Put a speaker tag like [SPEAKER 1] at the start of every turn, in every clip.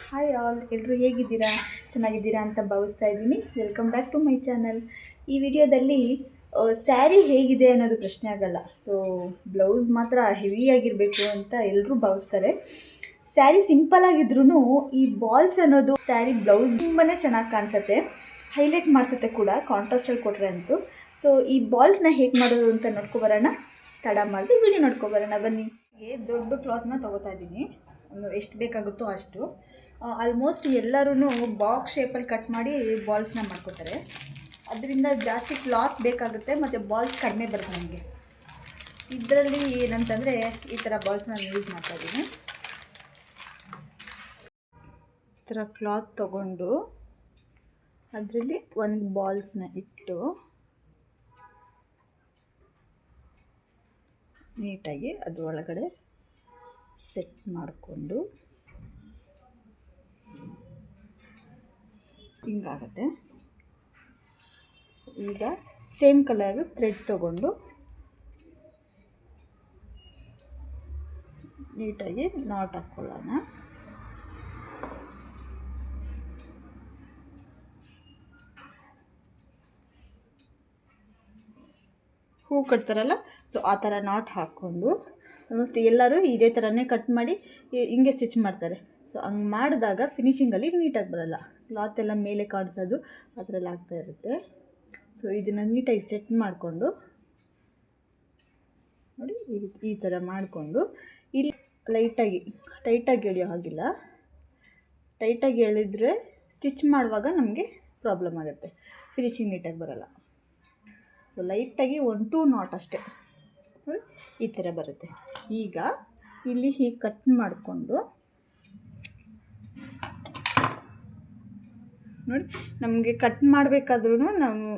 [SPEAKER 1] Hi all, ಎಲ್ಲರೂ ಹೇಗಿದ್ದೀರಾ? ಚೆನ್ನಾಗಿದ್ದೀರಾ ಅಂತ ಭಾವಿಸ್ತಾ ಇದ್ದೀನಿ. Welcome back to my channel. ಈ ವಿಡಿಯೋದಲ್ಲಿ ಸ್ಯಾರಿ ಹೇಗಿದೆ ಅನ್ನೋದು ಪ್ರಶ್ನೆ ಆಗಲ್ಲ. ಸೊ ಬ್ಲೌಸ್ ಮಾತ್ರ ಹೆವಿಯಾಗಿರಬೇಕು ಅಂತ ಎಲ್ಲರೂ ಭಾವಿಸ್ತಾರೆ. ಸ್ಯಾರಿ ಸಿಂಪಲ್ ಆಗಿದ್ರೂ ಈ ಬಾಲ್ಸ್ ಅನ್ನೋದು ಸ್ಯಾರಿ ಬ್ಲೌಸ್ ತುಂಬಾ ಚೆನ್ನಾಗಿ ಕಾಣಿಸುತ್ತೆ, ಹೈಲೈಟ್ ಮಾಡಿಸುತ್ತೆ ಕೂಡ ಕಾಂಟ್ರಾಸ್ಟಲ್ಲಿ ಕೊಟ್ಟರೆ ಅಂತೂ. ಸೊ ಈ ಬಾಲ್ಸ್ನ ಹೇಗೆ ಮಾಡೋದು ಅಂತ ನೋಡ್ಕೊಬರೋಣ. ತಡ ಮಾಡಿದೆ ವಿಡಿಯೋ ನೋಡ್ಕೊಬರೋಣ ಬನ್ನಿ. ದೊಡ್ಡ ಕ್ಲಾತ್ನ ತೊಗೋತಾ ಇದ್ದೀನಿ, ಎಷ್ಟು ಬೇಕಾಗುತ್ತೋ ಅಷ್ಟು. ಆಲ್ಮೋಸ್ಟ್ ಎಲ್ಲರೂ ಬಾಕ್ಸ್ ಶೇಪಲ್ಲಿ ಕಟ್ ಮಾಡಿ ಬಾಲ್ಸ್ನ ಮಾಡ್ಕೋತಾರೆ. ಅದರಿಂದ ಜಾಸ್ತಿ ಕ್ಲಾತ್ ಬೇಕಾಗುತ್ತೆ ಮತ್ತು ಬಾಲ್ಸ್ ಕಡಿಮೆ ಬರುತ್ತೆ ನಮಗೆ. ಇದರಲ್ಲಿ ಏನಂತಂದರೆ ಈ ಥರ ಬಾಲ್ಸ್ನ ಯೂಸ್ ಮಾಡ್ತಾಯಿದ್ದೀನಿ. ಈ ಥರ ಕ್ಲಾತ್ ತೊಗೊಂಡು ಅದರಲ್ಲಿ ಒಂದು ಬಾಲ್ಸ್ನ ಇಟ್ಟು ನೀಟಾಗಿ ಅದು ಒಳಗಡೆ ಸೆಟ್ ಮಾಡಿಕೊಂಡು ಹಿಂಗಾಗುತ್ತೆ. ಈಗ ಸೇಮ್ ಕಲರ್ ಥ್ರೆಡ್ ತೊಗೊಂಡು ನೀಟಾಗಿ ನಾಟ್ ಹಾಕ್ಕೊಳ್ಳೋಣ. ಹೂ ಕಟ್ತಾರಲ್ಲ, ಸೊ ಆ ಥರ ನಾಟ್ ಹಾಕ್ಕೊಂಡು ಆಲ್ಮೋಸ್ಟ್ ಎಲ್ಲರೂ ಇದೇ ಥರನೇ ಕಟ್ ಮಾಡಿ ಹಿಂಗೆ ಸ್ಟಿಚ್ ಮಾಡ್ತಾರೆ. ಸೊ ಹಂಗೆ ಮಾಡಿದಾಗ ಫಿನಿಷಿಂಗಲ್ಲಿ ನೀಟಾಗಿ ಬರೋಲ್ಲ, ಕ್ಲಾತ್ ಎಲ್ಲ ಮೇಲೆ ಕಾಣಿಸೋದು ಆ ಥರ ಎಲ್ಲ ಆಗ್ತಾ ಇರುತ್ತೆ. ಸೊ ಇದನ್ನು ನೀಟಾಗಿ ಸೆಟ್ ಮಾಡಿಕೊಂಡು ನೋಡಿ ಈ ಥರ ಮಾಡಿಕೊಂಡು ಇಲ್ಲಿ ಟೈಟಾಗಿ ಎಳೆಯೋ ಹಾಗಿಲ್ಲ. ಟೈಟಾಗಿ ಎಳೆದ್ರೆ ಸ್ಟಿಚ್ ಮಾಡುವಾಗ ನಮಗೆ ಪ್ರಾಬ್ಲಮ್ ಆಗುತ್ತೆ, ಫಿನಿಷಿಂಗ್ ನೀಟಾಗಿ ಬರೋಲ್ಲ. ಸೊ ಲೈಟಾಗಿ 1-2 ನಾಟ್ ಅಷ್ಟೇ, ಈ ಥರ ಬರುತ್ತೆ. ಈಗ ಇಲ್ಲಿ ಹೀಗೆ ಕಟ್ ಮಾಡಿಕೊಂಡು ನೋಡಿ, ನಮಗೆ ಕಟ್ ಮಾಡಬೇಕಾದ್ರೂ ನಾವು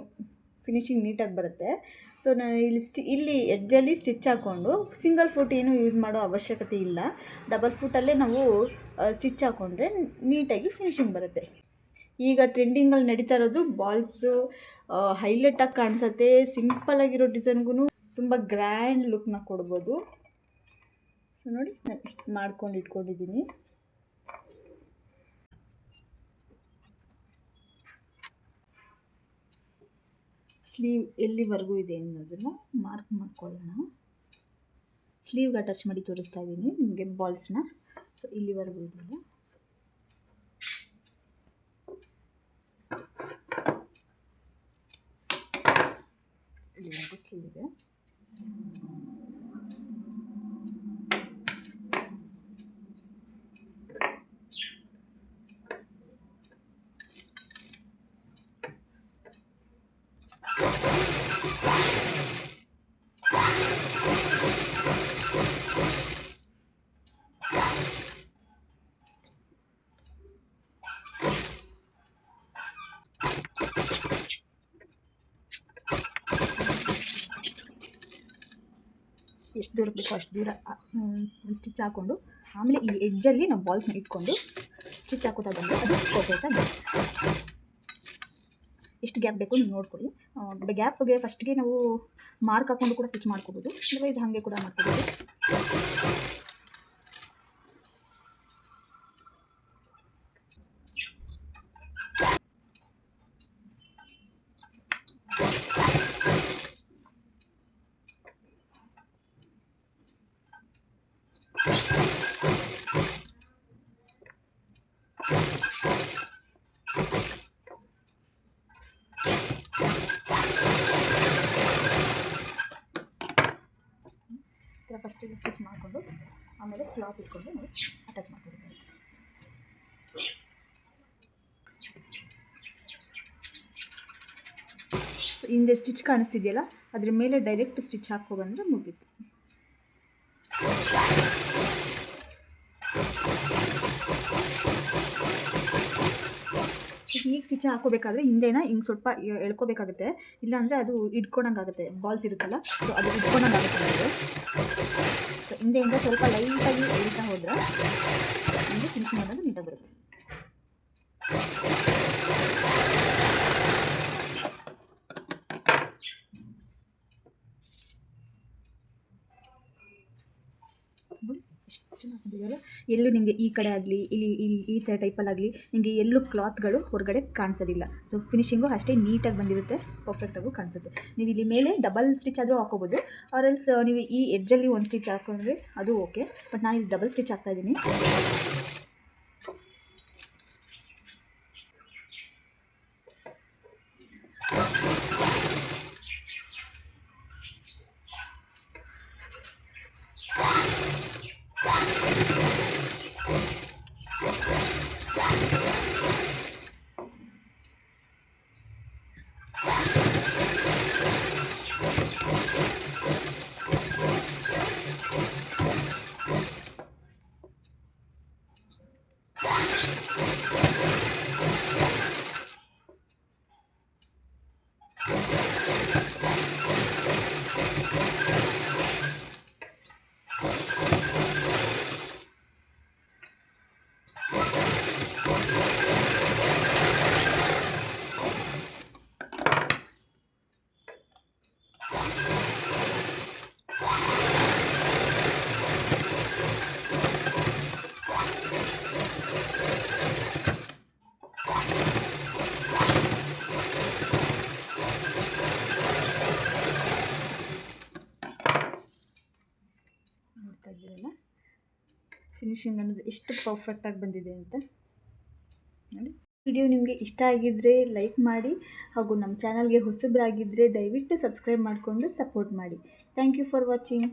[SPEAKER 1] ಫಿನಿಷಿಂಗ್ ನೀಟಾಗಿ ಬರುತ್ತೆ. ಸೊ ನಾನು ಇಲ್ಲಿ ಎಡ್ಜಲ್ಲಿ ಸ್ಟಿಚ್ ಹಾಕ್ಕೊಂಡು ಸಿಂಗಲ್ ಫುಟ್ ಏನು ಯೂಸ್ ಮಾಡೋ ಅವಶ್ಯಕತೆ ಇಲ್ಲ, ಡಬಲ್ ಫುಟಲ್ಲೇ ನಾವು ಸ್ಟಿಚ್ ಹಾಕ್ಕೊಂಡ್ರೆ ನೀಟಾಗಿ ಫಿನಿಷಿಂಗ್ ಬರುತ್ತೆ. ಈಗ ಟ್ರೆಂಡಿಂಗಲ್ಲಿ ನಡೀತಾ ಇರೋದು ಬಾಲ್ಸು ಹೈಲೈಟಾಗಿ ಕಾಣಿಸುತ್ತೆ. ಸಿಂಪಲ್ಲಾಗಿರೋ ಡಿಸೈನ್ಗೂ ತುಂಬ ಗ್ರ್ಯಾಂಡ್ ಲುಕ್ನ ಕೊಡ್ಬೋದು. ಸೊ ನೋಡಿ, ನಾನು ಇಷ್ಟು ಮಾಡ್ಕೊಂಡು ಇಟ್ಕೊಂಡಿದ್ದೀನಿ. ಸ್ಲೀವ್ ಎಲ್ಲಿವರೆಗೂ ಇದೆ ಅನ್ನೋದನ್ನು ಮಾರ್ಕ್ ಮಾಡ್ಕೊಳ್ಳೋಣ. ಸ್ಲೀವ್ಗೆ ಅಟ್ಯಾಚ್ ಮಾಡಿ ತೋರಿಸ್ತಾ ಇದ್ದೀನಿ ನಿಮಗೆ ಬಾಲ್ಸ್ನ. ಸೊ ಇಲ್ಲಿವರೆಗೂ ಇದೆಯಲ್ಲ, ಇಲ್ಲಿವರೆಗೂ ಸ್ಲೀವ್ ಇದೆ. ಎಷ್ಟು ದೂರ ಬೇಕೋ ಅಷ್ಟು ದೂರ ಸ್ಟಿಚ್ ಹಾಕ್ಕೊಂಡು ಆಮೇಲೆ ಈ ಎಡ್ಜಲ್ಲಿ ನಾವು ಬಾಲ್ಸ್ನ ಇಟ್ಕೊಂಡು ಸ್ಟಿಚ್ ಹಾಕೋತಾ ಬಂದರೆ ಅದು ಹೋಗ್ತಾ ಎಷ್ಟು ಗ್ಯಾಪ್ ಬೇಕು ನೀವು ನೋಡ್ಕೊಳ್ಳಿ. ಗ್ಯಾಪ್ಗೆ ಫಸ್ಟ್ಗೆ ನಾವು ಮಾರ್ಕ್ ಹಾಕ್ಕೊಂಡು ಕೂಡ ಸ್ಟಿಚ್ ಮಾಡ್ಕೋಬೋದು, ಅದರ್ವೈಸ್ ಹಾಗೆ ಕೂಡ ಮಾಡ್ಕೋಬೋದು. ಫಸ್ಟಿಗೆ ಸ್ಟಿಚ್ ಮಾಡಿಕೊಂಡು ಆಮೇಲೆ ಕ್ಲಾತ್ ಇಟ್ಕೊಂಡು ನಾವು ಅಟ್ಯಾಚ್ ಮಾಡ್ಕೊಬೇಕು. ಸೊ ಹಿಂದೆ ಸ್ಟಿಚ್ ಕಾಣಿಸ್ತಿದೆಯಲ್ಲ, ಅದ್ರ ಮೇಲೆ ಡೈರೆಕ್ಟ್ ಸ್ಟಿಚ್ ಹಾಕ್ಕೊಬಂದ್ರೆ ಮುಗೀತು. ಹೀಗೆ ಸ್ಟಿಚ್ ಹಾಕೋಬೇಕಾದ್ರೆ ಹಿಂದೆನ ಹಿಂಗೆ ಸ್ವಲ್ಪ ಎಳ್ಕೊಬೇಕಾಗುತ್ತೆ, ಇಲ್ಲಾಂದರೆ ಅದು ಇಟ್ಕೊಂಡಂಗಾಗುತ್ತೆ. ಬಾಲ್ಸ್ ಇರುತ್ತಲ್ಲ, ಸೊ ಅದು ಇಟ್ಕೊಂಡಂಗಾಗುತ್ತೆ ನಮಗೆ. ಸೊ ಹಿಂದೆಯಿಂದ ಸ್ವಲ್ಪ ಲೈಟಾಗಿ ಎಳಿತಾ ಹೋದ್ರೆ ನಮಗೆ ಫಿನಿಶಿಂಗ್ ಅನ್ನೋದು ನೀಟಾಗಿ ಬರುತ್ತೆ. ಎಷ್ಟು ಚೆನ್ನಾಗಿ ಬಂದಿದೆಯಲ್ಲ. ಎಲ್ಲೂ ನಿಮಗೆ ಈ ಕಡೆ ಆಗಲಿ ಈ ಥರ ಟೈಪಲ್ಲಾಗಲಿ ನಿಮಗೆ ಎಲ್ಲೂ ಕ್ಲಾತ್ಗಳು ಹೊರಗಡೆ ಕಾಣಿಸೋದಿಲ್ಲ. ಸೊ ಫಿನಿಶಿಂಗು ಅಷ್ಟೇ ನೀಟಾಗಿ ಬಂದಿರುತ್ತೆ, ಪರ್ಫೆಕ್ಟಾಗೂ ಕಾಣಿಸುತ್ತೆ. ನೀವು ಇಲ್ಲಿ ಮೇಲೆ ಡಬಲ್ ಸ್ಟಿಚ್ ಆದರೂ ಹಾಕೋಬೋದು, ಆರ್ ಎಲ್ಸ್ ನೀವು ಈ ಎಡ್ಜಲ್ಲಿ ಒಂದು ಸ್ಟಿಚ್ ಹಾಕೊಂಡ್ರೆ ಅದು ಓಕೆ. ಬಟ್ ನಾನು ಇಲ್ಲಿ ಡಬಲ್ ಸ್ಟಿಚ್ ಹಾಕ್ತಾಯಿದ್ದೀನಿ. ನೋಡ್ತಾ ಇದ್ದೀರಲ್ಲ ಫಿನಿಶಿಂಗ್ ಅನ್ನೋದು ಎಷ್ಟು ಪರ್ಫೆಕ್ಟಾಗಿ ಬಂದಿದೆ ಅಂತ ನೋಡಿ. ವಿಡಿಯೋ ನಿಮಗೆ ಇಷ್ಟ ಆಗಿದ್ದರೆ ಲೈಕ್ ಮಾಡಿ, ಹಾಗೂ ನಮ್ಮ ಚಾನಲ್ಗೆ ಹೊಸಬರಾಗಿದ್ದರೆ ದಯವಿಟ್ಟು ಸಬ್ಸ್ಕ್ರೈಬ್ ಮಾಡಿಕೊಂಡು ಸಪೋರ್ಟ್ ಮಾಡಿ. Thank you for watching.